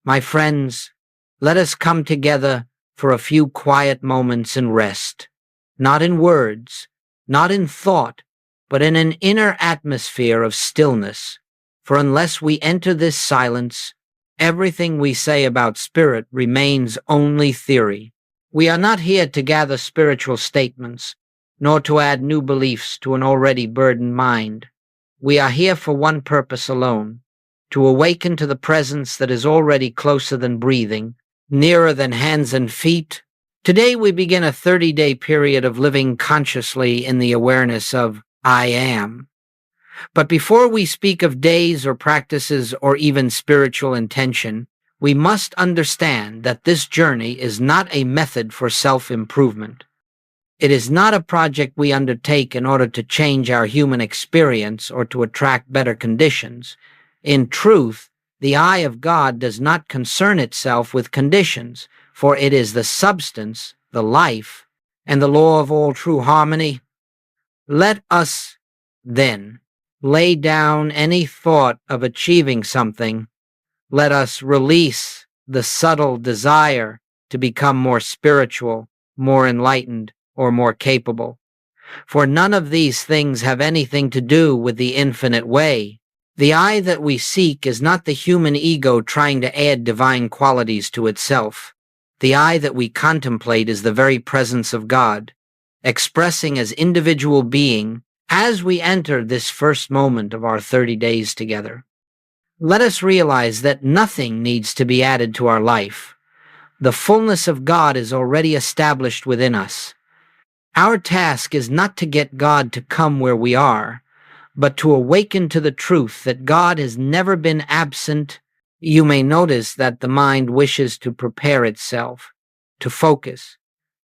My friends, let us come together for a few quiet moments and rest, not in words, not in thought, but in an inner atmosphere of stillness. For unless we enter this silence, everything we say about spirit remains only theory. We are not here to gather spiritual statements, nor to add new beliefs to an already burdened mind. We are here for one purpose alone: to awaken to the presence that is already closer than breathing, nearer than hands and feet. Today we begin a 30-day period of living consciously in the awareness of I am. But before we speak of days or practices or even spiritual intention, we must understand that this journey is not a method for self-improvement. It is not a project we undertake in order to change our human experience or to attract better conditions. In truth, the eye of God does not concern itself with conditions, for it is the substance, the life, and the law of all true harmony. Let us, then, lay down any thought of achieving something. Let us release the subtle desire to become more spiritual, more enlightened, or more capable. For none of these things have anything to do with the infinite way. The I that we seek is not the human ego trying to add divine qualities to itself. The I that we contemplate is the very presence of God, expressing as individual being as we enter this first moment of our 30 days together. Let us realize that nothing needs to be added to our life. The fullness of God is already established within us. Our task is not to get God to come where we are, but to awaken to the truth that God has never been absent. You may notice that the mind wishes to prepare itself, to focus,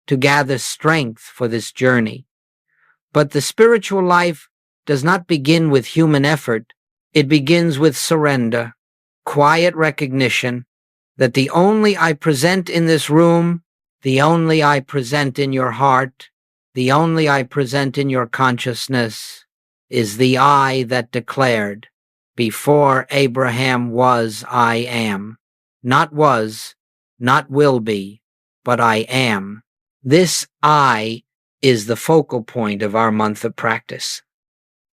to gather strength for this journey. But the spiritual life does not begin with human effort. It begins with surrender, quiet recognition that the only I present in this room, the only I present in your heart, the only I present in your consciousness, is the I that declared, before Abraham was, I am. Not was, not will be, but I am. This I is the focal point of our month of practice.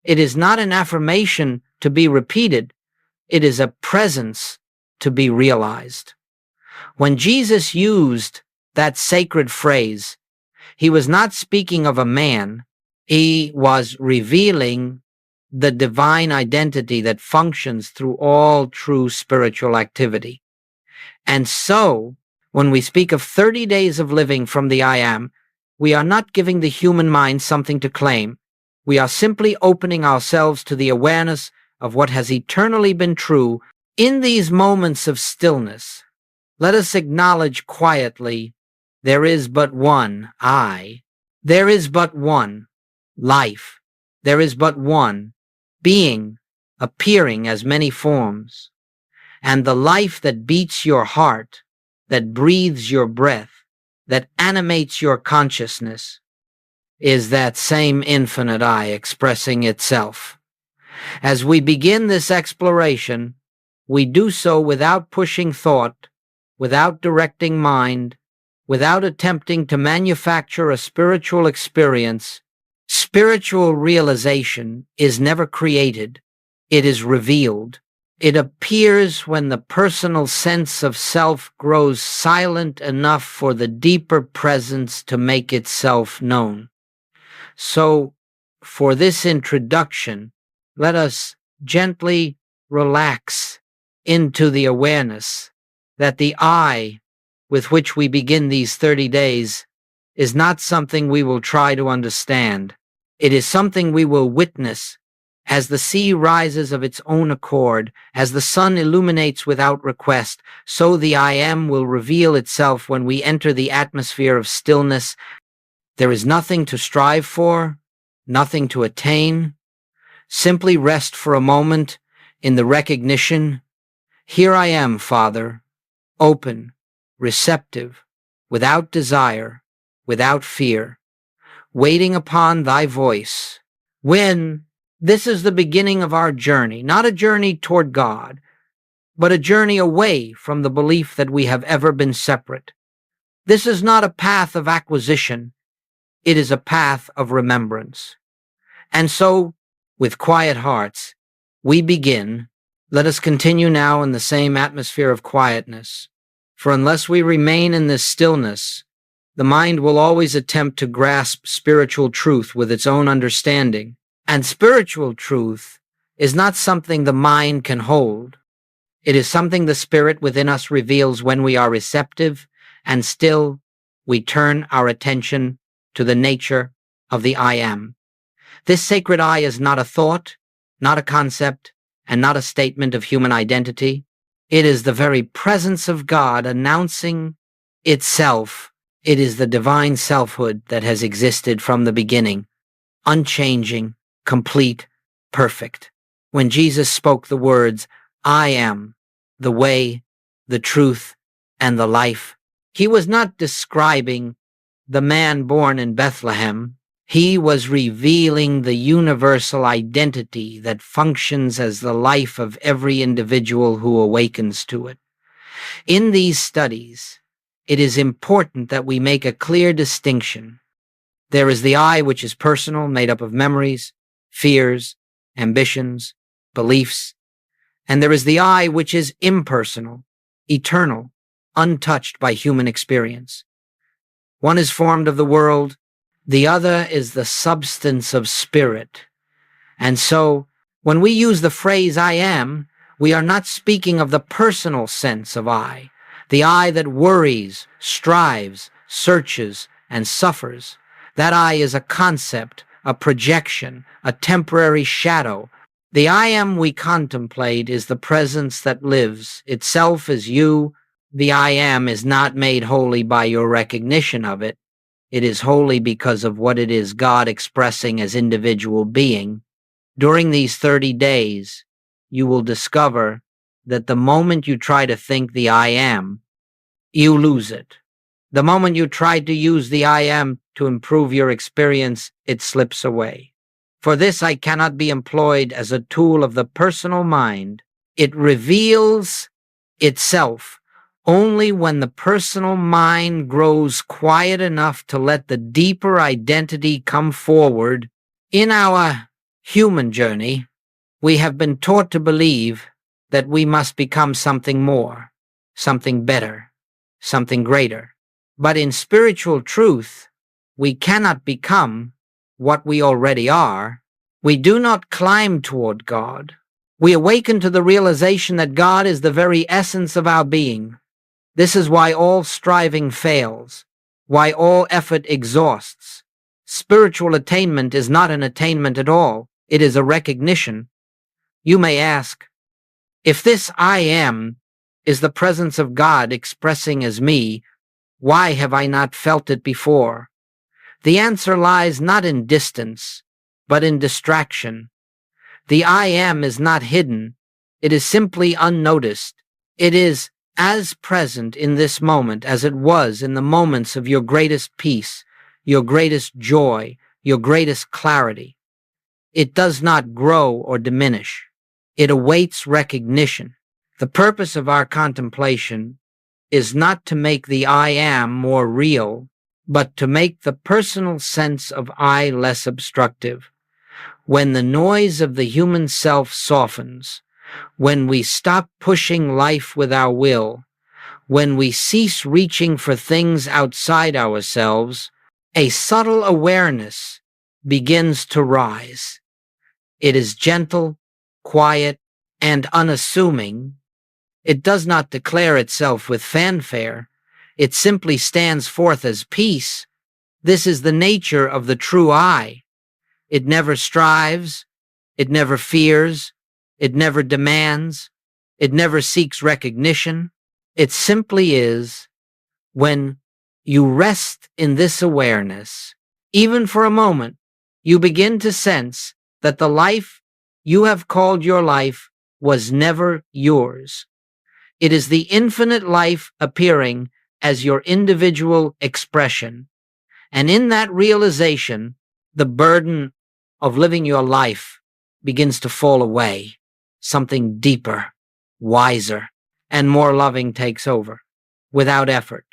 It is not an affirmation to be repeated. It is a presence to be realized. When Jesus used that sacred phrase, he was not speaking of a man. He was revealing the divine identity that functions through all true spiritual activity. And so, when we speak of 30 days of living from the I am, we are not giving the human mind something to claim. We are simply opening ourselves to the awareness of what has eternally been true in these moments of stillness. Let us acknowledge quietly, there is but one I. There is but one life. There is but one being appearing as many forms. And the life that beats your heart, that breathes your breath, that animates your consciousness, is that same infinite I expressing itself. As we begin this exploration, we do so without pushing thought, without directing mind, without attempting to manufacture a spiritual experience. Spiritual realization is never created. It is revealed. It appears when the personal sense of self grows silent enough for the deeper presence to make itself known. So, for this introduction, let us gently relax into the awareness that the I with which we begin these 30 days is not something we will try to understand. It is something we will witness as the sea rises of its own accord, as the sun illuminates without request. So the I am will reveal itself when we enter the atmosphere of stillness. There is nothing to strive for, nothing to attain. Simply rest for a moment in the recognition, here I am, Father, open, receptive, without desire, without fear, waiting upon thy voice. When this is the beginning of our journey, not a journey toward God, but a journey away from the belief that we have ever been separate. This is not a path of acquisition, it is a path of remembrance. And so, with quiet hearts, we begin. Let us continue now in the same atmosphere of quietness. For unless we remain in this stillness, the mind will always attempt to grasp spiritual truth with its own understanding. And spiritual truth is not something the mind can hold. It is something the spirit within us reveals when we are receptive and still we turn our attention to the nature of the I am. This sacred I is not a thought, not a concept, and not a statement of human identity. It is the very presence of God announcing itself. It is the divine selfhood that has existed from the beginning, unchanging, complete, perfect. When Jesus spoke the words, I am the way, the truth, and the life, he was not describing the man born in Bethlehem. He was revealing the universal identity that functions as the life of every individual who awakens to it. In these studies, it is important that we make a clear distinction. There is the I, which is personal, made up of memories, fears, ambitions, beliefs, and there is the I, which is impersonal, eternal, untouched by human experience. One is formed of the world, the other is the substance of spirit. And so, when we use the phrase I am, we are not speaking of the personal sense of I, the I that worries, strives, searches, and suffers. That I is a concept, a projection, a temporary shadow. The I am we contemplate is the presence that lives. Itself is you. The I am is not made holy by your recognition of it. It is holy because of what it is God expressing as individual being. During these 30 days, you will discover that the moment you try to think the I am, you lose it. The moment you try to use the I am to improve your experience, it slips away. For this I cannot be employed as a tool of the personal mind. It reveals itself only when the personal mind grows quiet enough to let the deeper identity come forward. In our human journey, we have been taught to believe that we must become something more, something better, something greater. But in spiritual truth, we cannot become what we already are. We do not climb toward God. We awaken to the realization that God is the very essence of our being. This is why all striving fails, why all effort exhausts. Spiritual attainment is not an attainment at all. It is a recognition. You may ask, if this I am is the presence of God expressing as me, why have I not felt it before? The answer lies not in distance, but in distraction. The I am is not hidden. It is simply unnoticed. It is as present in this moment as it was in the moments of your greatest peace, your greatest joy, your greatest clarity. It does not grow or diminish. It awaits recognition. The purpose of our contemplation is not to make the I am more real, but to make the personal sense of I less obstructive. When the noise of the human self softens, when we stop pushing life with our will, when we cease reaching for things outside ourselves, a subtle awareness begins to rise. It is gentle, quiet, and unassuming. It does not declare itself with fanfare. It simply stands forth as peace. This is the nature of the true I. It never strives. It never fears. It never demands. It never seeks recognition. It simply is. When you rest in this awareness, even for a moment, you begin to sense that the life you have called your life was never yours. It is the infinite life appearing as your individual expression. And in that realization, the burden of living your life begins to fall away. Something deeper, wiser, and more loving takes over, without effort,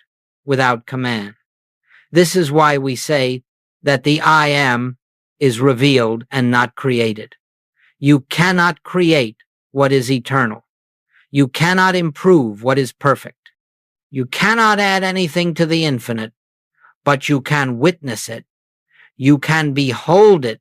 without command. This is why we say that the I am is revealed and not created. You cannot create what is eternal. You cannot improve what is perfect. You cannot add anything to the infinite, but you can witness it. You can behold it,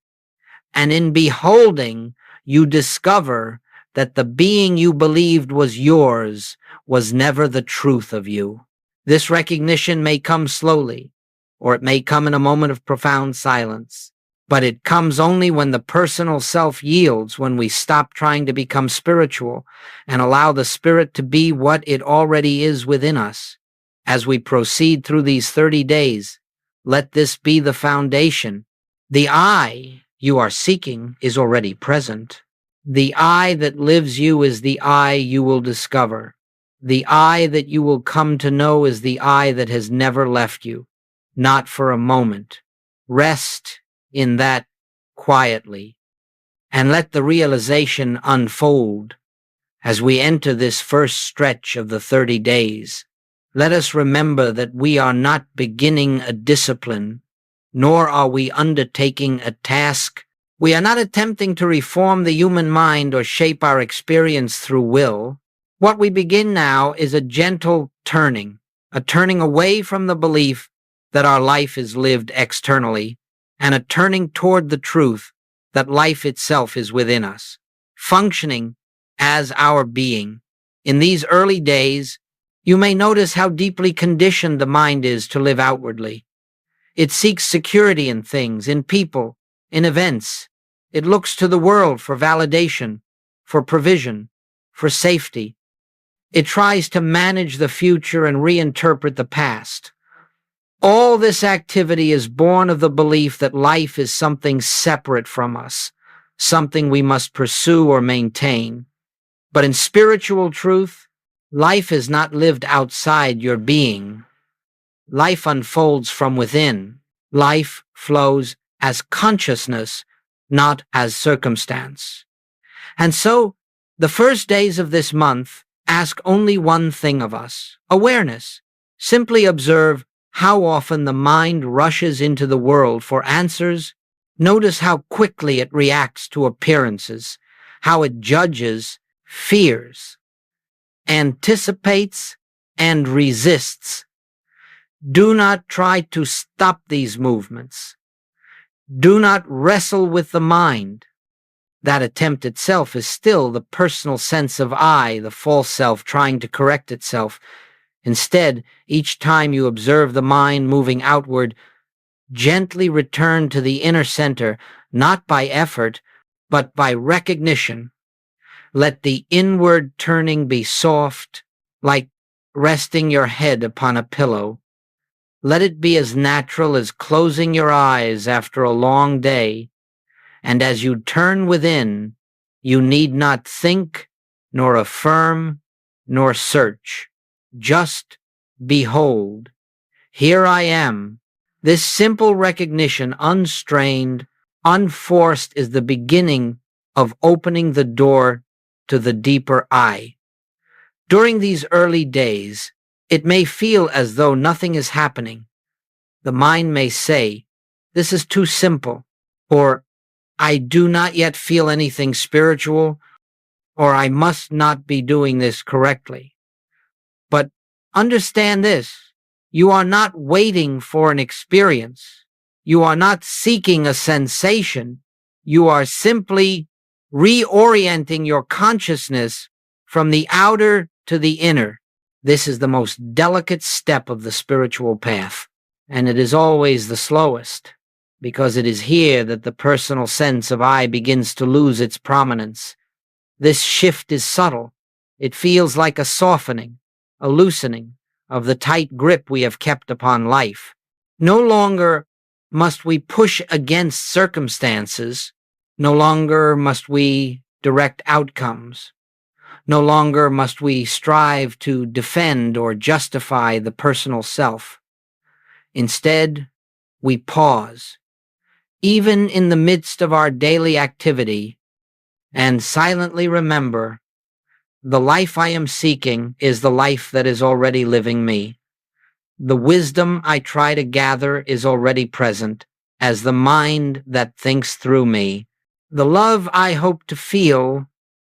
and in beholding, you discover that the being you believed was yours was never the truth of you. This recognition may come slowly, or it may come in a moment of profound silence, but it comes only when the personal self yields, when we stop trying to become spiritual and allow the spirit to be what it already is within us. As we proceed through these 30 days, let this be the foundation. The I you are seeking is already present. The I that lives you is the I you will discover. The I that you will come to know is the I that has never left you, not for a moment. Rest in that quietly, and let the realization unfold as we enter this first stretch of the 30 days. Let us remember that we are not beginning a discipline, nor are we undertaking a task. We are not attempting to reform the human mind or shape our experience through will. What we begin now is a gentle turning, a turning away from the belief that our life is lived externally, and a turning toward the truth that life itself is within us, functioning as our being. In these early days, you may notice how deeply conditioned the mind is to live outwardly. It seeks security in things, in people, in events. It looks to the world for validation, for provision, for safety. It tries to manage the future and reinterpret the past. All this activity is born of the belief that life is something separate from us, something we must pursue or maintain. But in spiritual truth, life is not lived outside your being. Life unfolds from within. Life flows as consciousness, not as circumstance. And so, the first days of this month ask only one thing of us: awareness. Simply observe how often the mind rushes into the world for answers. Notice how quickly it reacts to appearances, how it judges, fears, anticipates, and resists. Do not try to stop these movements. Do not wrestle with the mind. That attempt itself is still the personal sense of I, the false self, trying to correct itself. Instead, each time you observe the mind moving outward, gently return to the inner center, not by effort, but by recognition. Let the inward turning be soft, like resting your head upon a pillow. Let it be as natural as closing your eyes after a long day, and as you turn within, you need not think, nor affirm, nor search. Just behold. Here I am. This simple recognition, unstrained, unforced, is the beginning of opening the door to the deeper I. During these early days, it may feel as though nothing is happening. The mind may say, "This is too simple," or "I do not yet feel anything spiritual," or "I must not be doing this correctly." But understand this: you are not waiting for an experience. You are not seeking a sensation. You are simply reorienting your consciousness from the outer to the inner. This is the most delicate step of the spiritual path, and it is always the slowest, because it is here that the personal sense of I begins to lose its prominence. This shift is subtle. It feels like a softening, a loosening of the tight grip we have kept upon life. No longer must we push against circumstances. No longer must we direct outcomes. No longer must we strive to defend or justify the personal self. Instead, we pause, even in the midst of our daily activity, and silently remember The life I am seeking is the life that is already living me. The wisdom I try to gather is already present as the mind that thinks through me. The love I hope to feel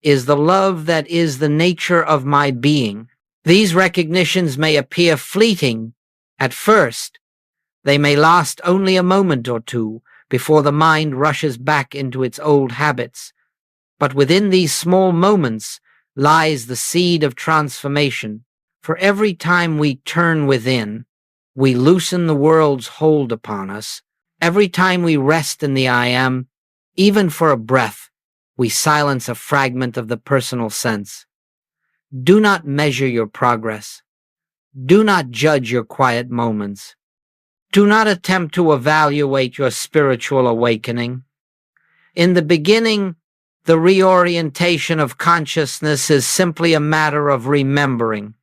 is the love that is the nature of my being. These recognitions may appear fleeting at first. They may last only a moment or two before the mind rushes back into its old habits. But within these small moments lies the seed of transformation. For every time we turn within, we loosen the world's hold upon us. Every time we rest in the I am, even for a breath, we silence a fragment of the personal sense. Do not measure your progress. Do not judge your quiet moments. Do not attempt to evaluate your spiritual awakening. In the beginning, the reorientation of consciousness is simply a matter of remembering.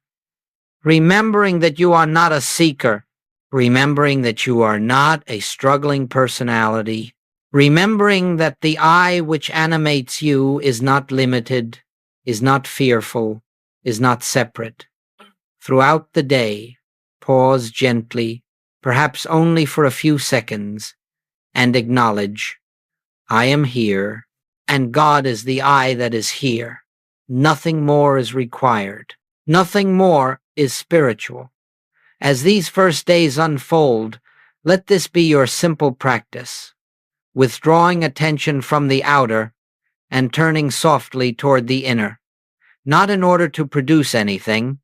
Remembering that you are not a seeker. Remembering that you are not a struggling personality. Remembering that the I which animates you is not limited, is not fearful, is not separate. Throughout the day, pause gently, perhaps only for a few seconds, and acknowledge, I am here, and God is the I that is here. Nothing more is required. Nothing more is spiritual. As these first days unfold, let this be your simple practice, withdrawing attention from the outer and turning softly toward the inner, not in order to produce anything,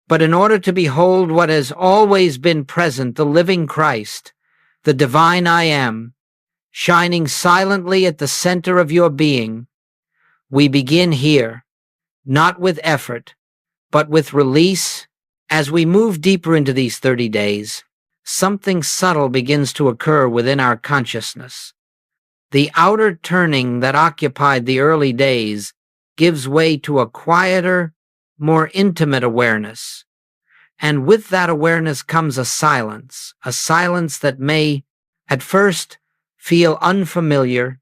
but in order to behold what has always been present, the living Christ, the divine I am, shining silently at the center of your being. We begin here, not with effort, but with release. As we move deeper into these 30 days, something subtle begins to occur within our consciousness. The outer turning that occupied the early days gives way to a quieter, more intimate awareness. And with that awareness comes a silence that may, at first, feel unfamiliar,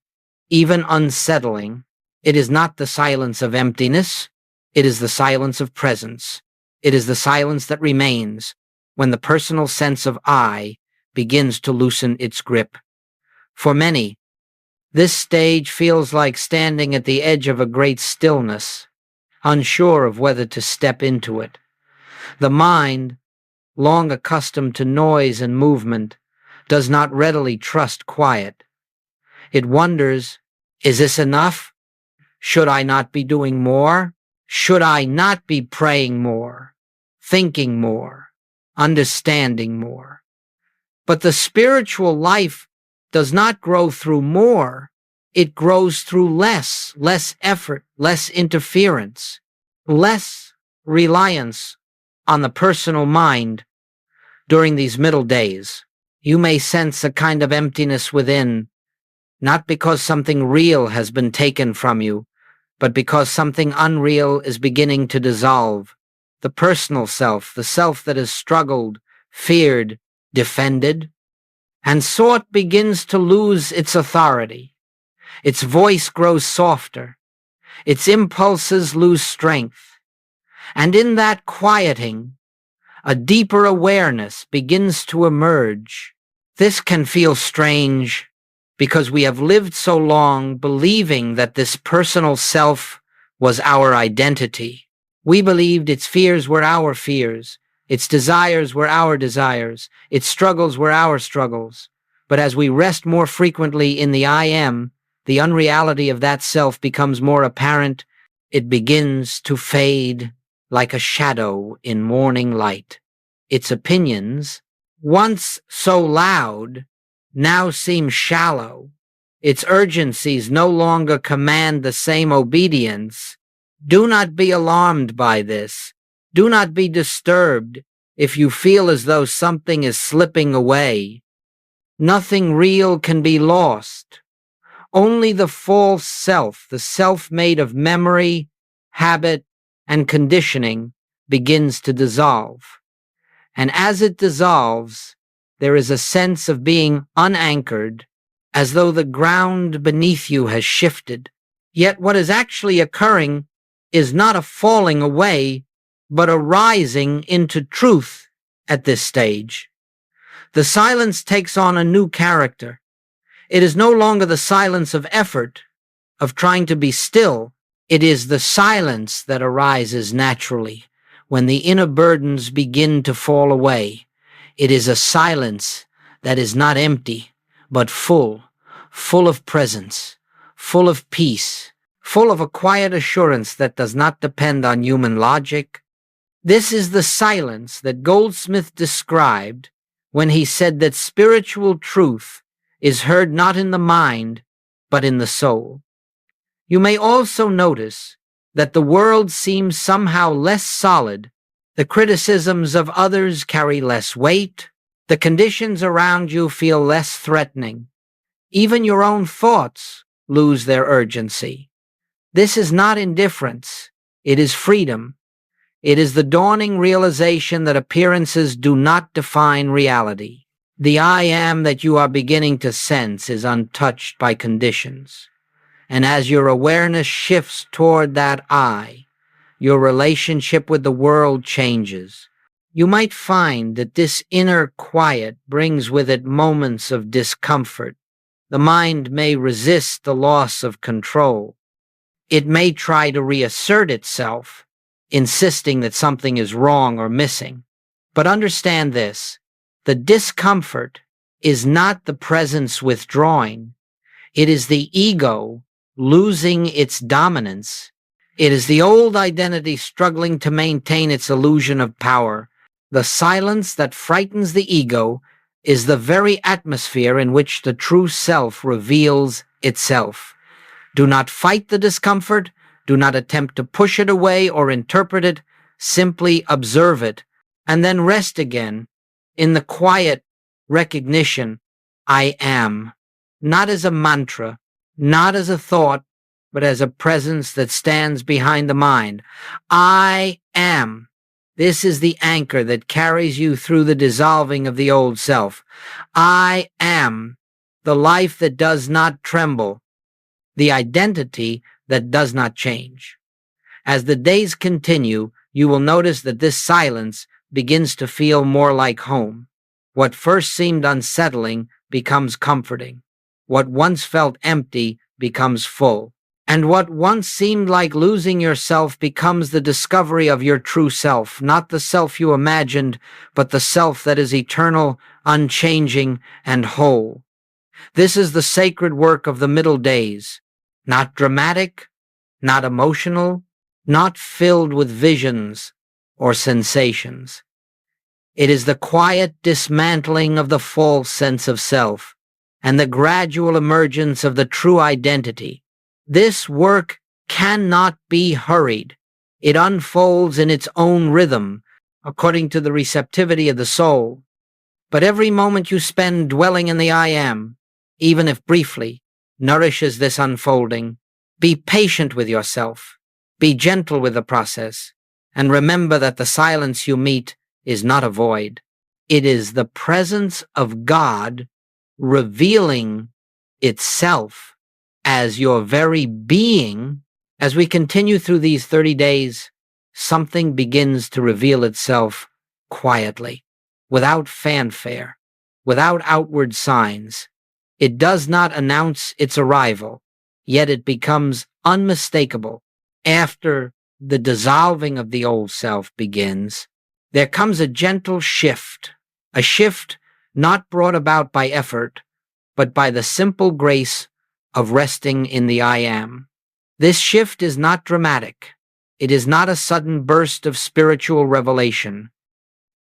even unsettling. It is not the silence of emptiness, it is the silence of presence. It is the silence that remains when the personal sense of I begins to loosen its grip. For many, this stage feels like standing at the edge of a great stillness, unsure of whether to step into it. The mind, long accustomed to noise and movement, does not readily trust quiet. It wonders, is this enough? Should I not be doing more? Should I not be praying more, thinking more, understanding more? But the spiritual life does not grow through more. It grows through less effort, less interference, less reliance on the personal mind. During these middle days, you may sense a kind of emptiness within, not because something real has been taken from you, but because something unreal is beginning to dissolve. The personal self, the self that has struggled, feared, defended, and sought begins to lose its authority. Its voice grows softer. Its impulses lose strength. And in that quieting, a deeper awareness begins to emerge. This can feel strange because we have lived so long believing that this personal self was our identity. We believed its fears were our fears, its desires were our desires, its struggles were our struggles. But as we rest more frequently in the I am, the unreality of that self becomes more apparent. It begins to fade like a shadow in morning light. Its opinions, once so loud, now seem shallow. Its urgencies no longer command the same obedience. Do not be alarmed by this. Do not be disturbed if you feel as though something is slipping away. Nothing real can be lost. Only the false self, the self made of memory, habit, and conditioning, begins to dissolve. And as it dissolves, there is a sense of being unanchored, as though the ground beneath you has shifted. Yet what is actually occurring is not a falling away, but a rising into truth at this stage. The silence takes on a new character. It is no longer the silence of effort, of trying to be still. It is the silence that arises naturally when the inner burdens begin to fall away. It is a silence that is not empty, but full of presence, full of peace, full of a quiet assurance that does not depend on human logic. This is the silence that Goldsmith described when he said that spiritual truth is heard not in the mind, but in the soul. You may also notice that the world seems somehow less solid. The criticisms of others carry less weight. The conditions around you feel less threatening. Even your own thoughts lose their urgency. This is not indifference. It is freedom. It is the dawning realization that appearances do not define reality. The I am that you are beginning to sense is untouched by conditions. And as your awareness shifts toward that I, your relationship with the world changes. You might find that this inner quiet brings with it moments of discomfort. The mind may resist the loss of control. It may try to reassert itself, insisting that something is wrong or missing. But understand this, the discomfort is not the presence withdrawing. It is the ego losing its dominance. It is the old identity struggling to maintain its illusion of power. The silence that frightens the ego is the very atmosphere in which the true self reveals itself. Do not fight the discomfort. Do not attempt to push it away or interpret it. Simply observe it, and then rest again in the quiet recognition, I am, not as a mantra, not as a thought, but as a presence that stands behind the mind. I am. This is the anchor that carries you through the dissolving of the old self. I am the life that does not tremble, the identity that does not change. As the days continue, you will notice that this silence begins to feel more like home. What first seemed unsettling becomes comforting. What once felt empty becomes full. And what once seemed like losing yourself becomes the discovery of your true self, not the self you imagined, but the self that is eternal, unchanging, and whole. This is the sacred work of the middle days, not dramatic, not emotional, not filled with visions or sensations. It is the quiet dismantling of the false sense of self and the gradual emergence of the true identity. This work cannot be hurried. It unfolds in its own rhythm, according to the receptivity of the soul. But every moment you spend dwelling in the I am, even if briefly, nourishes this unfolding. Be patient with yourself. Be gentle with the process. And remember that the silence you meet is not a void. It is the presence of God revealing itself as your very being. As we continue through these 30 days, something begins to reveal itself quietly, without fanfare, without outward signs. It does not announce its arrival, yet it becomes unmistakable. After the dissolving of the old self begins, there comes a gentle shift, a shift not brought about by effort, but by the simple grace of resting in the I am. This shift is not dramatic. It is not a sudden burst of spiritual revelation.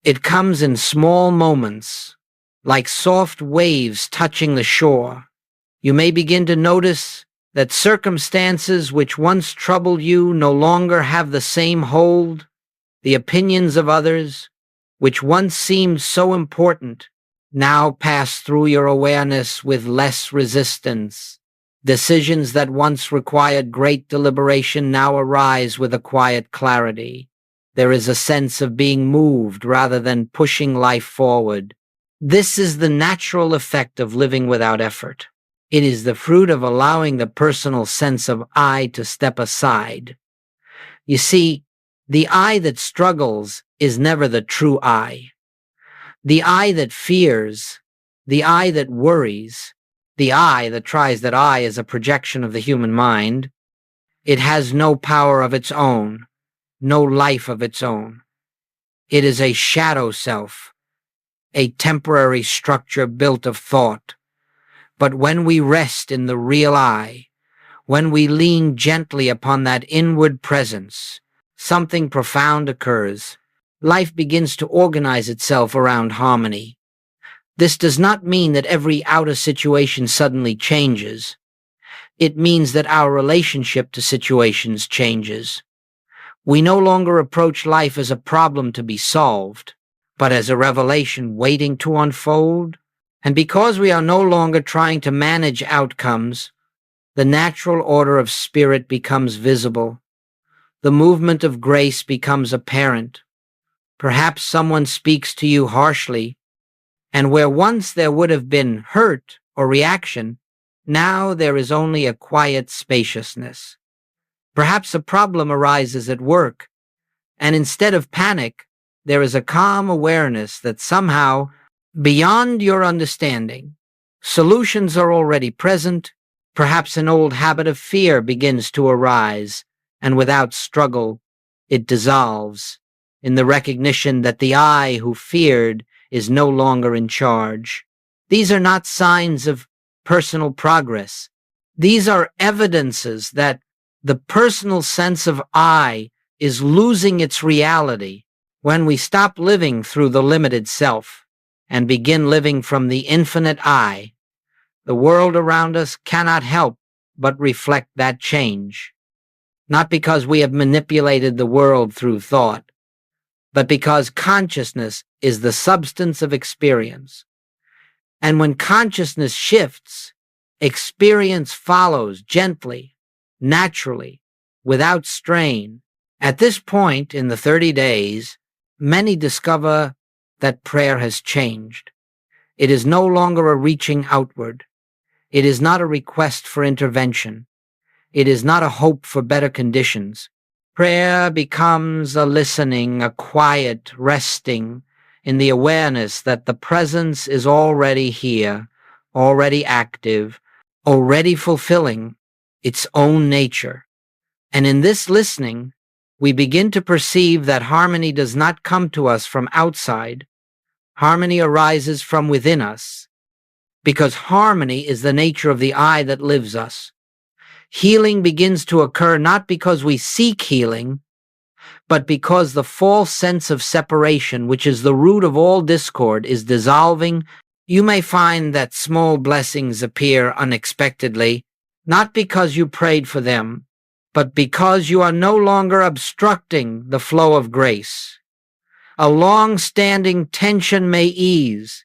It comes in small moments, like soft waves touching the shore. You may begin to notice that circumstances which once troubled you no longer have the same hold. The opinions of others, which once seemed so important, now pass through your awareness with less resistance. Decisions that once required great deliberation now arise with a quiet clarity. There is a sense of being moved rather than pushing life forward. This is the natural effect of living without effort. It is the fruit of allowing the personal sense of I to step aside. You see, the I that struggles is never the true I. The I that fears, the I that worries, the I that tries that I is a projection of the human mind, it has no power of its own, no life of its own. It is a shadow self, a temporary structure built of thought. But when we rest in the real I, when we lean gently upon that inward presence, something profound occurs. Life begins to organize itself around harmony. This does not mean that every outer situation suddenly changes. It means that our relationship to situations changes. We no longer approach life as a problem to be solved, but as a revelation waiting to unfold. And because we are no longer trying to manage outcomes, the natural order of spirit becomes visible. The movement of grace becomes apparent. Perhaps someone speaks to you harshly, and where once there would have been hurt or reaction, now there is only a quiet spaciousness. Perhaps a problem arises at work, and instead of panic, there is a calm awareness that somehow, beyond your understanding, solutions are already present. Perhaps an old habit of fear begins to arise, and without struggle, it dissolves in the recognition that the I who feared is no longer in charge. These are not signs of personal progress. These are evidences that the personal sense of I is losing its reality when we stop living through the limited self and begin living from the infinite I. The world around us cannot help but reflect that change, not because we have manipulated the world through thought, but because consciousness is the substance of experience. And when consciousness shifts, experience follows gently, naturally, without strain. At this point in the 30 days, many discover that prayer has changed. It is no longer a reaching outward. It is not a request for intervention. It is not a hope for better conditions. Prayer becomes a listening, a quiet resting in the awareness that the presence is already here, already active, already fulfilling its own nature. And in this listening, we begin to perceive that harmony does not come to us from outside. Harmony arises from within us, because harmony is the nature of the I that lives us. Healing begins to occur not because we seek healing, but because the false sense of separation, which is the root of all discord, is dissolving. You may find that small blessings appear unexpectedly, not because you prayed for them, but because you are no longer obstructing the flow of grace. A long-standing tension may ease,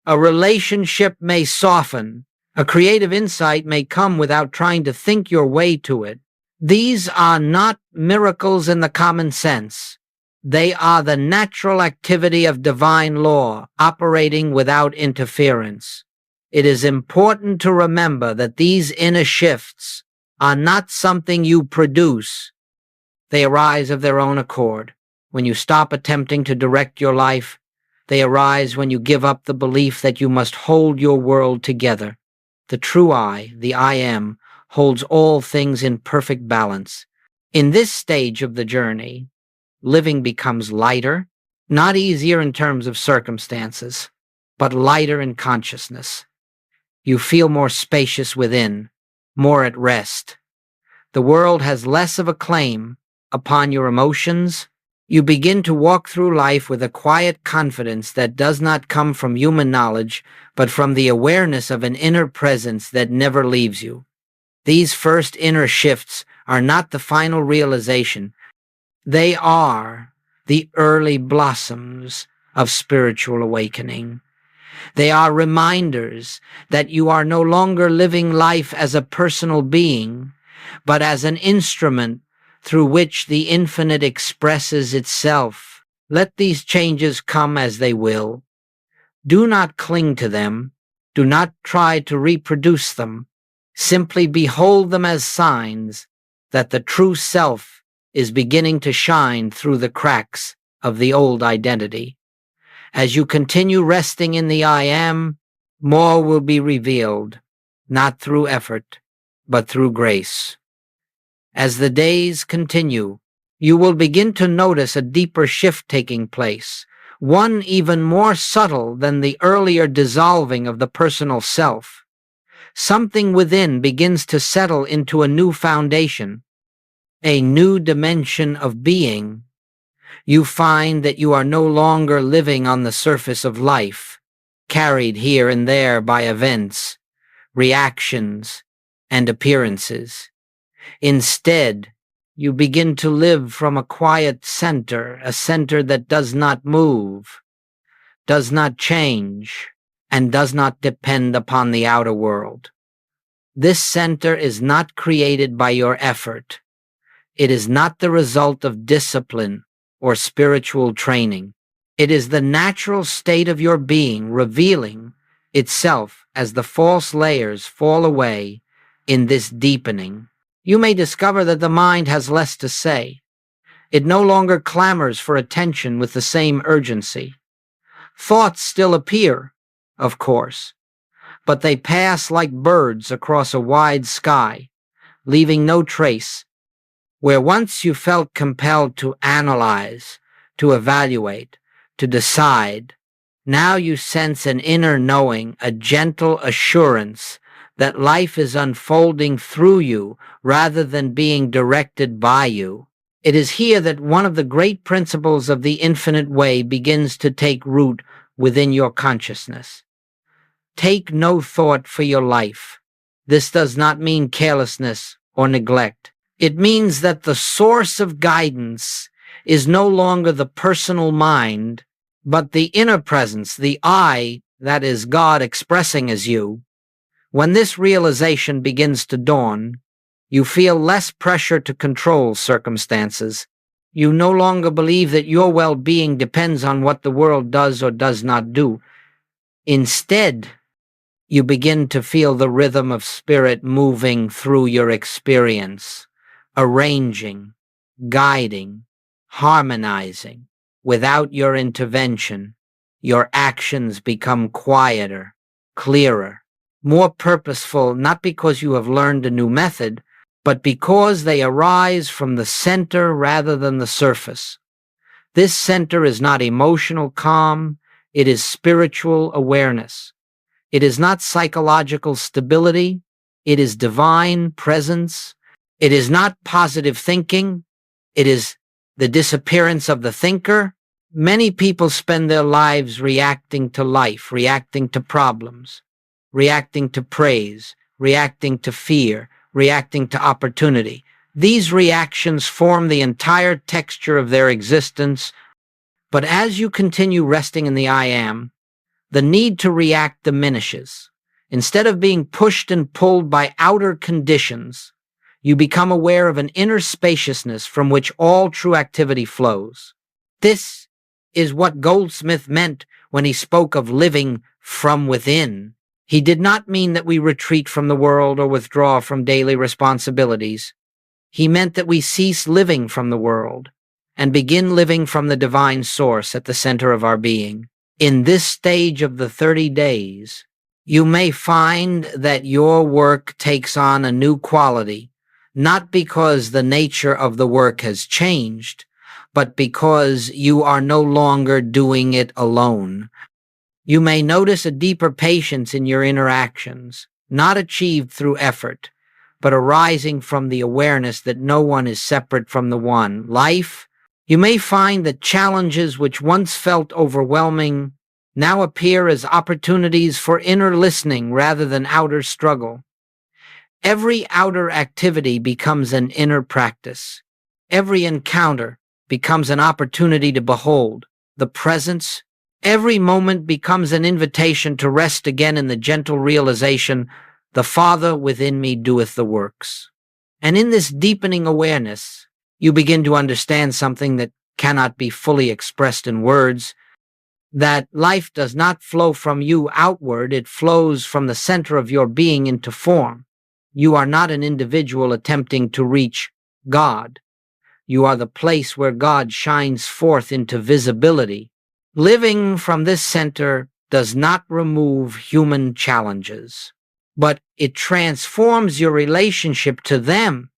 a relationship may soften, a creative insight may come without trying to think your way to it. These are not miracles in the common sense. They are the natural activity of divine law, operating without interference. It is important to remember that these inner shifts are not something you produce. They arise of their own accord. When you stop attempting to direct your life, they arise when you give up the belief that you must hold your world together. The true I, the I am, holds all things in perfect balance. In this stage of the journey, living becomes lighter, not easier in terms of circumstances, but lighter in consciousness. You feel more spacious within, more at rest. The world has less of a claim upon your emotions. You begin to walk through life with a quiet confidence that does not come from human knowledge, but from the awareness of an inner presence that never leaves you. These first inner shifts are not the final realization. They are the early blossoms of spiritual awakening. They are reminders that you are no longer living life as a personal being, but as an instrument through which the infinite expresses itself. Let these changes come as they will. Do not cling to them. Do not try to reproduce them. Simply behold them as signs that the true self is beginning to shine through the cracks of the old identity. As you continue resting in the I am, more will be revealed, not through effort, but through grace. As the days continue, you will begin to notice a deeper shift taking place, one even more subtle than the earlier dissolving of the personal self. Something within begins to settle into a new foundation, a new dimension of being. You find that you are no longer living on the surface of life, carried here and there by events, reactions, and appearances. Instead, you begin to live from a quiet center, a center that does not move, does not change, and does not depend upon the outer world. This center is not created by your effort. It is not the result of discipline or spiritual training. It is the natural state of your being revealing itself as the false layers fall away in this deepening. You may discover that the mind has less to say. It no longer clamors for attention with the same urgency. Thoughts still appear, of course, but they pass like birds across a wide sky, leaving no trace. Where once you felt compelled to analyze, to evaluate, to decide, now you sense an inner knowing, a gentle assurance that life is unfolding through you rather than being directed by you. It is here that one of the great principles of the infinite way begins to take root within your consciousness. Take no thought for your life. This does not mean carelessness or neglect. It means that the source of guidance is no longer the personal mind, but the inner presence, the I, that is God expressing as you. When this realization begins to dawn, you feel less pressure to control circumstances. You no longer believe that your well-being depends on what the world does or does not do. Instead, you begin to feel the rhythm of spirit moving through your experience, arranging, guiding, harmonizing. Without your intervention, your actions become quieter, clearer, more purposeful, not because you have learned a new method, but because they arise from the center rather than the surface. This center is not emotional calm, it is spiritual awareness. It is not psychological stability, it is divine presence. It is not positive thinking, it is the disappearance of the thinker. Many people spend their lives reacting to life, reacting to problems, reacting to praise, reacting to fear, reacting to opportunity. These reactions form the entire texture of their existence, but as you continue resting in the I am, the need to react diminishes. Instead of being pushed and pulled by outer conditions, you become aware of an inner spaciousness from which all true activity flows. This is what Goldsmith meant when he spoke of living from within. He did not mean that we retreat from the world or withdraw from daily responsibilities. He meant that we cease living from the world and begin living from the divine source at the center of our being. In this stage of the 30 days, you may find that your work takes on a new quality, not because the nature of the work has changed, but because you are no longer doing it alone. You may notice a deeper patience in your interactions, not achieved through effort, but arising from the awareness that no one is separate from the one. Life, you may find that challenges which once felt overwhelming now appear as opportunities for inner listening rather than outer struggle. Every outer activity becomes an inner practice. Every encounter becomes an opportunity to behold the presence. Every moment becomes an invitation to rest again in the gentle realization, the Father within me doeth the works. And in this deepening awareness, you begin to understand something that cannot be fully expressed in words, that life does not flow from you outward, it flows from the center of your being into form. You are not an individual attempting to reach God. You are the place where God shines forth into visibility. Living from this center does not remove human challenges, but it transforms your relationship to them.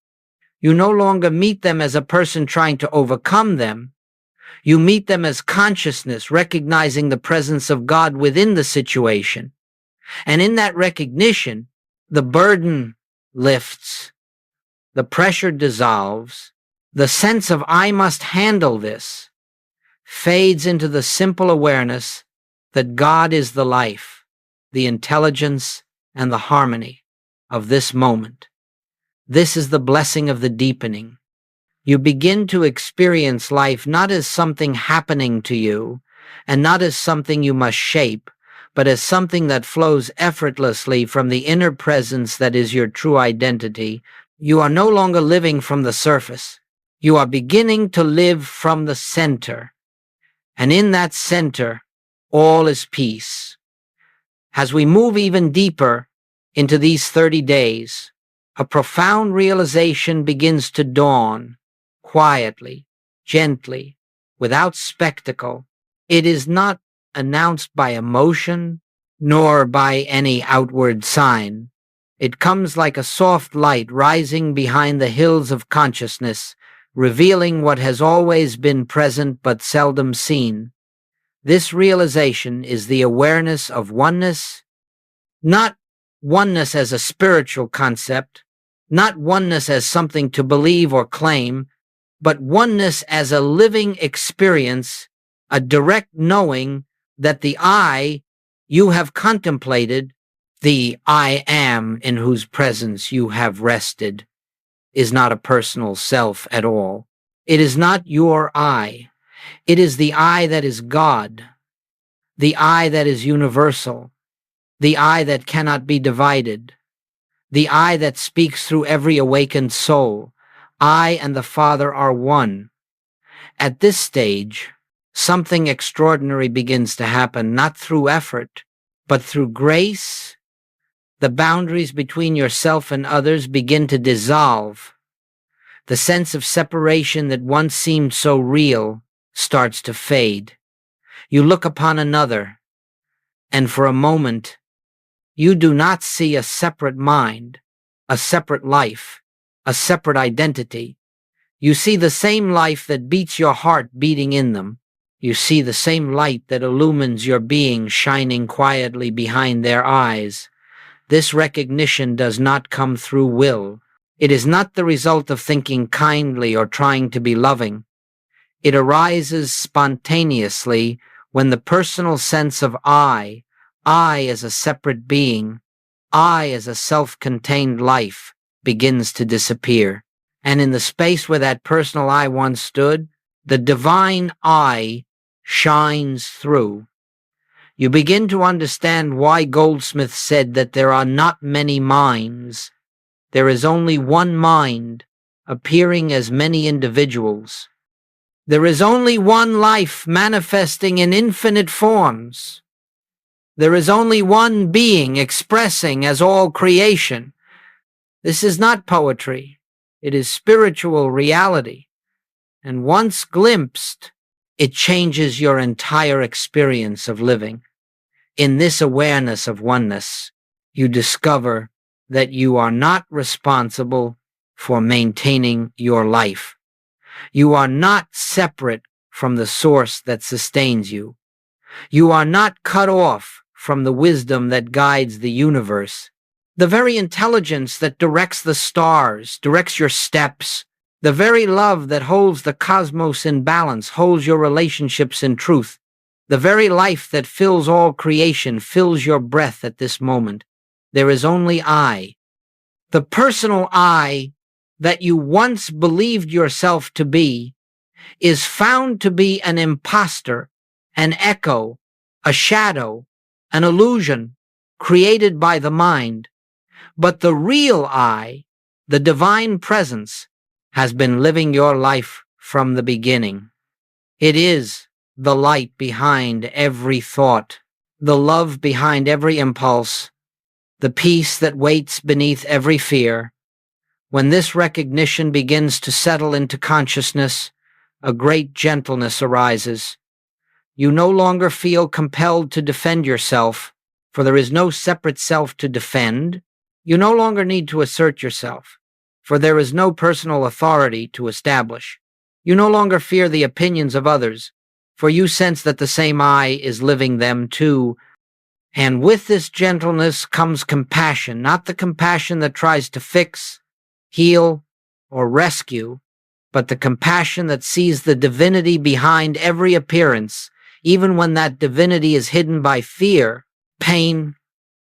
You no longer meet them as a person trying to overcome them. You meet them as consciousness, recognizing the presence of God within the situation. And in that recognition, the burden lifts, the pressure dissolves, the sense of I must handle this fades into the simple awareness that God is the life, the intelligence, and the harmony of this moment. This is the blessing of the deepening. You begin to experience life not as something happening to you, and not as something you must shape, but as something that flows effortlessly from the inner presence that is your true identity. You are no longer living from the surface. You are beginning to live from the center. And in that center, all is peace. As we move even deeper into these 30 days, a profound realization begins to dawn, quietly, gently, without spectacle. It is not announced by emotion, nor by any outward sign. It comes like a soft light rising behind the hills of consciousness, revealing what has always been present but seldom seen. This realization is the awareness of oneness, not oneness as a spiritual concept, not oneness as something to believe or claim, but oneness as a living experience, a direct knowing that the I you have contemplated, the I am in whose presence you have rested, is not a personal self at all. It is not your I. It is the I that is God, the I that is universal, the I that cannot be divided, the I that speaks through every awakened soul. I and the Father are one. At this stage, something extraordinary begins to happen, not through effort, but through grace. The boundaries between yourself and others begin to dissolve. The sense of separation that once seemed so real starts to fade. You look upon another, and for a moment, you do not see a separate mind, a separate life, a separate identity. You see the same life that beats your heart beating in them. You see the same light that illumines your being shining quietly behind their eyes. This recognition does not come through will. It is not the result of thinking kindly or trying to be loving. It arises spontaneously when the personal sense of I as a separate being, I as a self-contained life, begins to disappear. And in the space where that personal I once stood, the divine I shines through. You begin to understand why Goldsmith said that there are not many minds. There is only one mind, appearing as many individuals. There is only one life manifesting in infinite forms. There is only one being expressing as all creation. This is not poetry. It is spiritual reality. And once glimpsed, it changes your entire experience of living. In this awareness of oneness, you discover that you are not responsible for maintaining your life. You are not separate from the source that sustains you. You are not cut off from the wisdom that guides the universe. The very intelligence that directs the stars, directs your steps, the very love that holds the cosmos in balance, holds your relationships in truth. The very life that fills all creation fills your breath at this moment. There is only I. The personal I that you once believed yourself to be is found to be an imposter, an echo, a shadow, an illusion created by the mind. But the real I, the divine presence, has been living your life from the beginning. It is the light behind every thought, the love behind every impulse, the peace that waits beneath every fear. When this recognition begins to settle into consciousness, a great gentleness arises. You no longer feel compelled to defend yourself, for there is no separate self to defend. You no longer need to assert yourself, for there is no personal authority to establish. You no longer fear the opinions of others, for you sense that the same I is living them too. And with this gentleness comes compassion, not the compassion that tries to fix, heal, or rescue, but the compassion that sees the divinity behind every appearance, even when that divinity is hidden by fear, pain,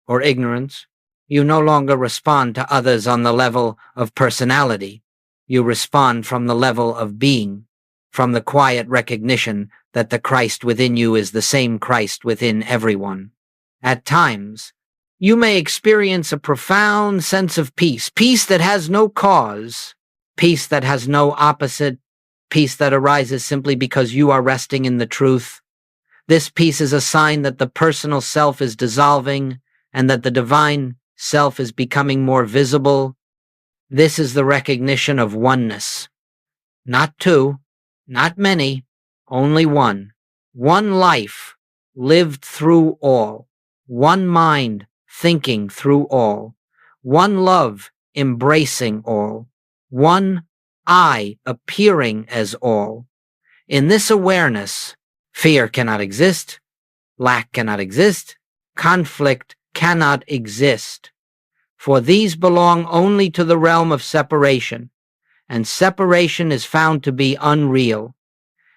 or ignorance. You no longer respond to others on the level of personality. You respond from the level of being, from the quiet recognition that the Christ within you is the same Christ within everyone. At times, you may experience a profound sense of peace, peace that has no cause, peace that has no opposite, peace that arises simply because you are resting in the truth. This peace is a sign that the personal self is dissolving and that the divine self is becoming more visible. This is the recognition of oneness. Not two, not many, only one. One life lived through all. One mind thinking through all. One love embracing all. One I appearing as all. In this awareness, fear cannot exist, lack cannot exist, conflict cannot exist, for these belong only to the realm of separation, and separation is found to be unreal.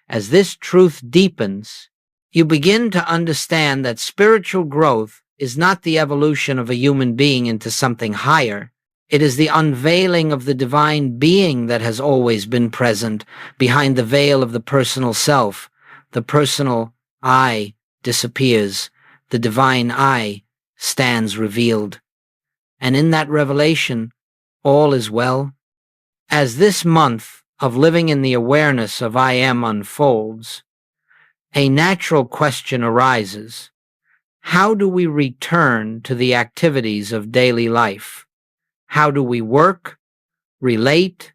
As this truth deepens, you begin to understand that spiritual growth is not the evolution of a human being into something higher. It is the unveiling of the divine being that has always been present behind the veil of the personal self. The personal I disappears. The divine I stands revealed. And in that revelation, all is well. As this month of living in the awareness of I am unfolds, a natural question arises. How do we return to the activities of daily life? How do we work, relate,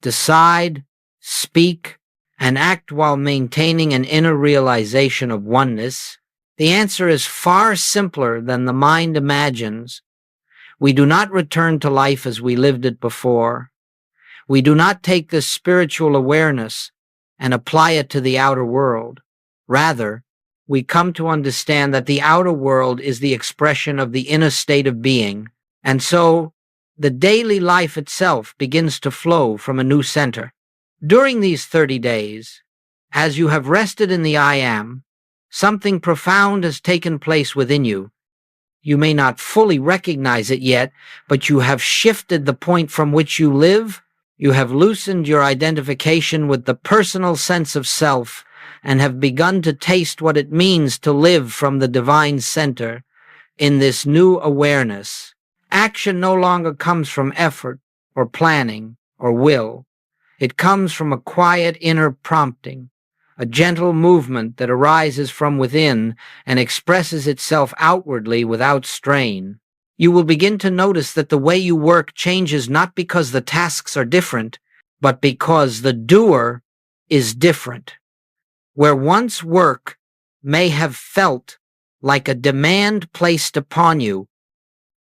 decide, speak, and act while maintaining an inner realization of oneness? The answer is far simpler than the mind imagines. We do not return to life as we lived it before. We do not take this spiritual awareness and apply it to the outer world. Rather, we come to understand that the outer world is the expression of the inner state of being, and so the daily life itself begins to flow from a new center. During these 30 days, as you have rested in the I am, something profound has taken place within you. You may not fully recognize it yet, but you have shifted the point from which you live. You have loosened your identification with the personal sense of self and have begun to taste what it means to live from the divine center in this new awareness. Action no longer comes from effort or planning or will. It comes from a quiet inner prompting, a gentle movement that arises from within and expresses itself outwardly without strain. You will begin to notice that the way you work changes not because the tasks are different, but because the doer is different. Where once work may have felt like a demand placed upon you,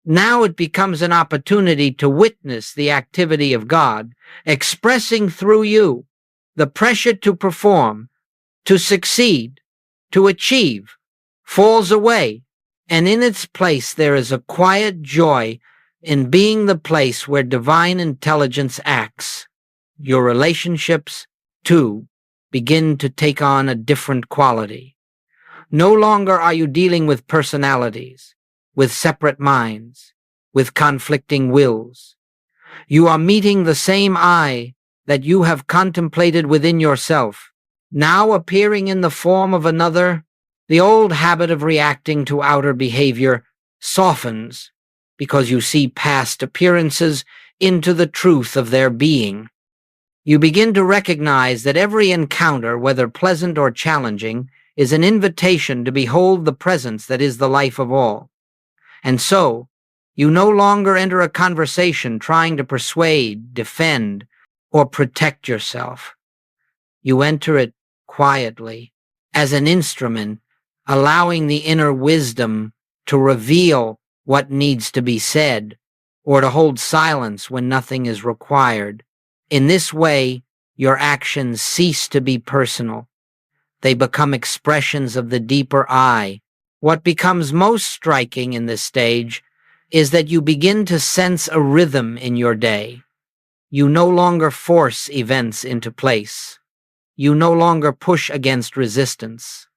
now it becomes an opportunity to witness the activity of God, expressing through you. The pressure to perform, to succeed, to achieve, falls away, and in its place there is a quiet joy in being the place where divine intelligence acts. Your relationships, too, begin to take on a different quality. No longer are you dealing with personalities, with separate minds, with conflicting wills. You are meeting the same I that you have contemplated within yourself, now appearing in the form of another. The old habit of reacting to outer behavior softens because you see past appearances into the truth of their being. You begin to recognize that every encounter, whether pleasant or challenging, is an invitation to behold the presence that is the life of all. And so, You no longer enter a conversation trying to persuade, defend, or protect yourself. You enter it quietly, as an instrument, allowing the inner wisdom to reveal what needs to be said, or to hold silence when nothing is required. In this way, your actions cease to be personal. They become expressions of the deeper I. What becomes most striking in this stage is that you begin to sense a rhythm in your day. You no longer force events into place. You no longer push against resistance.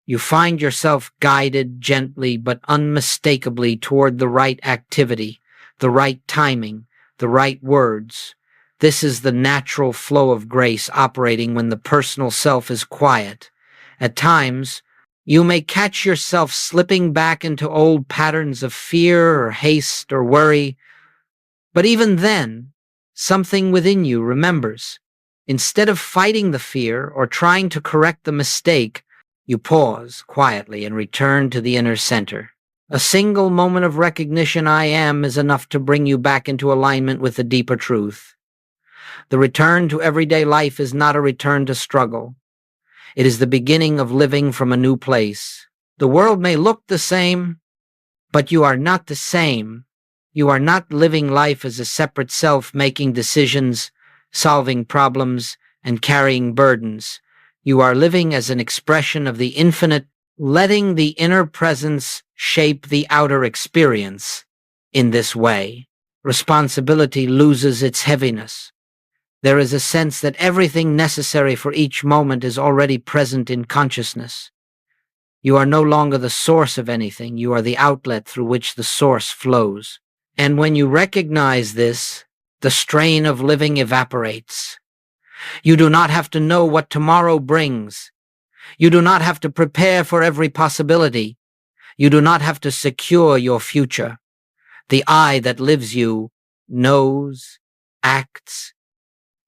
You find yourself guided gently but unmistakably toward the right activity, the right timing, the right words. This is the natural flow of grace operating when the personal self is quiet. At times, you may catch yourself slipping back into old patterns of fear or haste or worry, but even then, something within you remembers. Instead of fighting the fear or trying to correct the mistake, you pause quietly and return to the inner center. A single moment of recognition I am is enough to bring you back into alignment with the deeper truth. The return to everyday life is not a return to struggle. It is the beginning of living from a new place. The world may look the same, but you are not the same. You are not living life as a separate self, making decisions, solving problems, and carrying burdens. You are living as an expression of the infinite, letting the inner presence shape the outer experience. In this way, responsibility loses its heaviness. There is a sense that everything necessary for each moment is already present in consciousness. You are no longer the source of anything, you are the outlet through which the source flows. And when you recognize this, the strain of living evaporates. You do not have to know what tomorrow brings. You do not have to prepare for every possibility. You do not have to secure your future. The I that lives you knows, acts,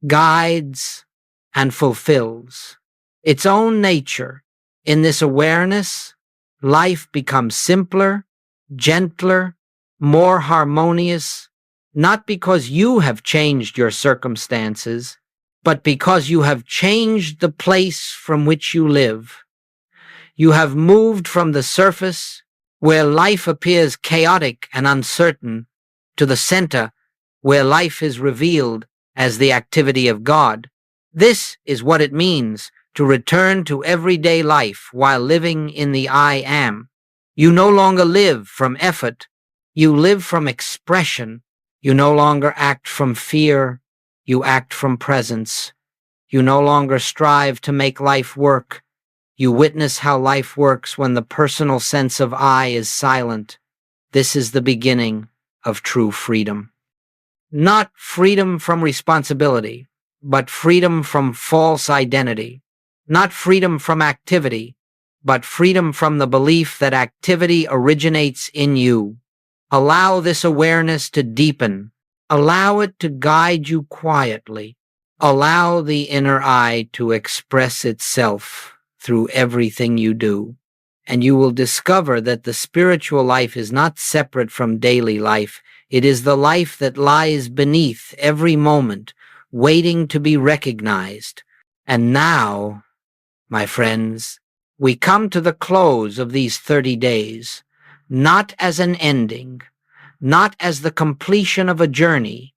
guides, and fulfills its own nature. In this awareness, life becomes simpler, gentler, more harmonious, not because you have changed your circumstances, but because you have changed the place from which you live. You have moved from the surface, where life appears chaotic and uncertain, to the center, where life is revealed as the activity of God. This is what it means to return to everyday life while living in the I am. You no longer live from effort. You live from expression. You no longer act from fear. You act from presence. You no longer strive to make life work. You witness how life works when the personal sense of I is silent. This is the beginning of true freedom. Not freedom from responsibility, but freedom from false identity. Not freedom from activity, but freedom from the belief that activity originates in you. Allow this awareness to deepen. Allow it to guide you quietly. Allow the inner I to express itself through everything you do. And you will discover that the spiritual life is not separate from daily life. It is the life that lies beneath every moment, waiting to be recognized. And now, my friends, we come to the close of these 30 days, not as an ending, not as the completion of a journey,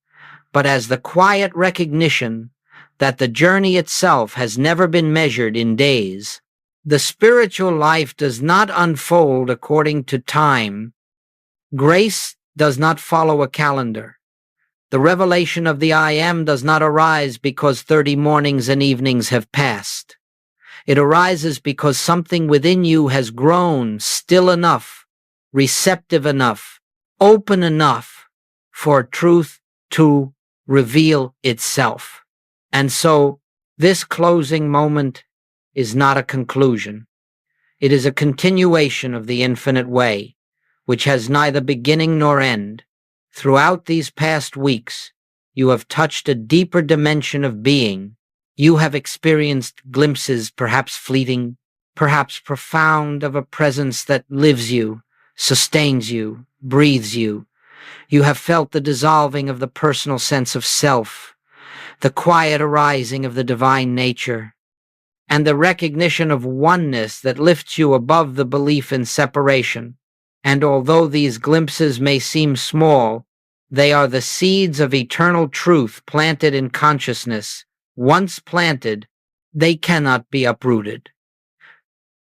but as the quiet recognition that the journey itself has never been measured in days. The spiritual life does not unfold according to time. Grace does not follow a calendar. The revelation of the I am does not arise because 30 mornings and evenings have passed. It arises because something within you has grown still enough, receptive enough, open enough for truth to reveal itself. And so, this closing moment is not a conclusion. It is a continuation of the infinite way, which has neither beginning nor end. Throughout these past weeks, you have touched a deeper dimension of being. You have experienced glimpses, perhaps fleeting, perhaps profound, of a presence that lives you, sustains you, breathes you, You have felt the dissolving of the personal sense of self, the quiet arising of the divine nature, and the recognition of oneness that lifts you above the belief in separation. And although these glimpses may seem small, they are the seeds of eternal truth planted in consciousness. Once planted, they cannot be uprooted.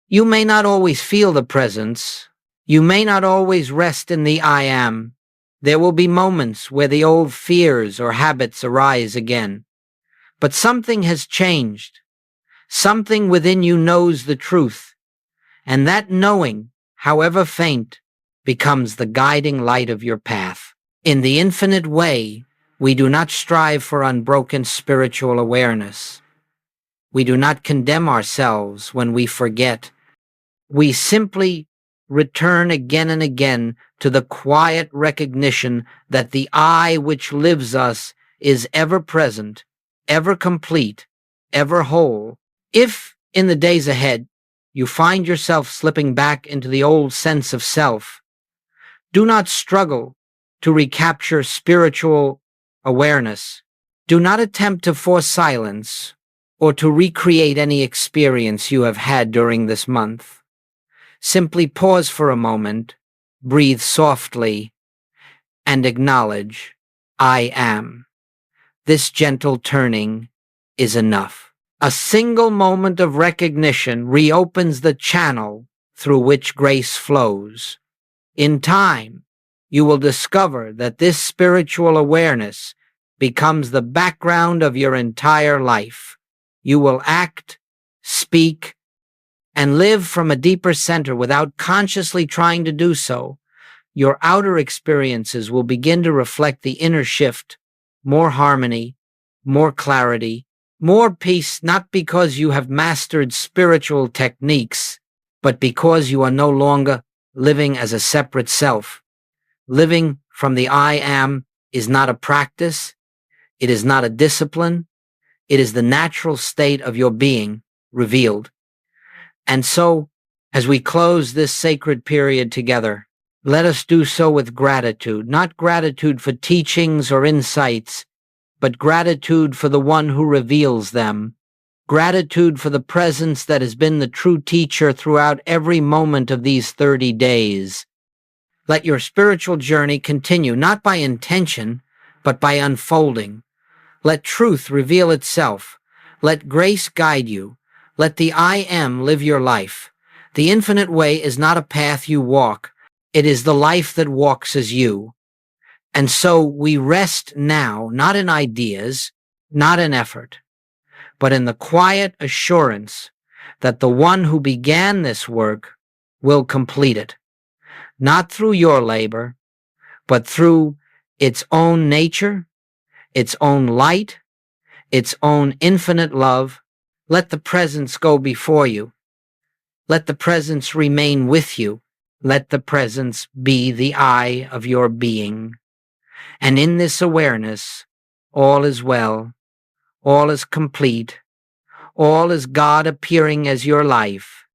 You may not always feel the presence. You may not always rest in the I am. There will be moments where the old fears or habits arise again. But something has changed. Something within you knows the truth, and that knowing, however faint, becomes the guiding light of your path. In the infinite way, we do not strive for unbroken spiritual awareness. We do not condemn ourselves when we forget. We simply return again and again to the quiet recognition that the I which lives us is ever present, ever complete, ever whole. If, in the days ahead, you find yourself slipping back into the old sense of self, do not struggle to recapture spiritual awareness. Do not attempt to force silence or to recreate any experience you have had during this month. Simply pause for a moment, breathe softly, and acknowledge, I am. This gentle turning is enough. A single moment of recognition reopens the channel through which grace flows. In time, you will discover that this spiritual awareness becomes the background of your entire life. You will act, speak, and live from a deeper center without consciously trying to do so. Your outer experiences will begin to reflect the inner shift, more harmony, more clarity, more peace, not because you have mastered spiritual techniques, but because you are no longer living as a separate self. Living from the I am is not a practice. It is not a discipline. It is the natural state of your being revealed. And so, as we close this sacred period together, let us do so with gratitude, not gratitude for teachings or insights, but gratitude for the one who reveals them, gratitude for the presence that has been the true teacher throughout every moment of these 30 days. Let your spiritual journey continue, not by intention, but by unfolding. Let truth reveal itself. Let grace guide you. Let the I am live your life. The infinite way is not a path you walk. It is the life that walks as you. And so we rest now, not in ideas, not in effort, but in the quiet assurance that the one who began this work will complete it, not through your labor, but through its own nature, its own light, its own infinite love. Let the presence go before you. Let the presence remain with you. Let the presence be the I of your being. And in this awareness, all is well, all is complete, all is God appearing as your life,